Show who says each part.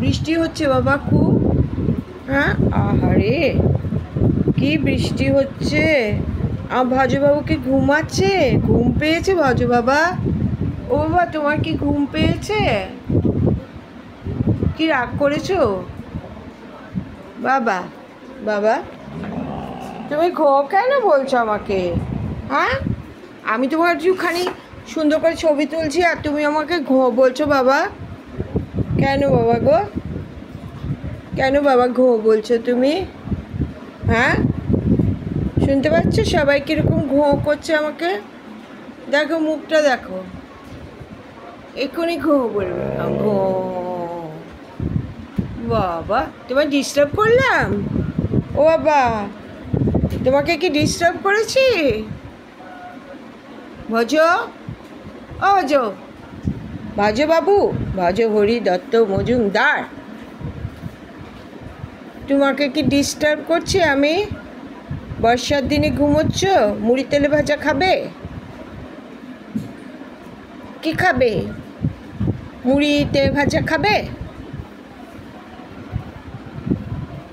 Speaker 1: বৃষ্টি হচ্ছে বাবা খুব। হ্যাঁ, আহারে কি বৃষ্টি হচ্ছে। ভাজুবাবু কি ঘুমাচ্ছে? ঘুম পেয়েছে ভাজু বাবা? ও বাবা, তোমার কি ঘুম পেয়েছে? কি রাগ করেছো বাবা? বাবা, তুমি কেন বলছো আমাকে? হ্যাঁ, আমি তোমার একটুখানি সুন্দর করে ছবি তুলছি আর তুমি আমাকে বলছো বাবা? কেন বাবা গো? কেন বাবা বলছো তুমি? হ্যাঁ, শুনতে পাচ্ছ সবাই কীরকম করছে আমাকে? দেখো মুখটা দেখো, এক্ষুনি বলবে বাবা। তোমায় ডিস্টার্ব করলাম? ও বাবা, তোমাকে কি ডিস্টার্ব করেছি? ভজ, ও ভজ, ভজ বাবু, ভজ হরি দত্ত মজুমদার, তোমাকে কি ডিস্টার্ব করছি আমি? বর্ষার দিনে ঘুমোচ্ছ? মুড়ি তেলে ভাজা খাবে? কি খাবে? মুড়ি তেলে ভাজা খাবে?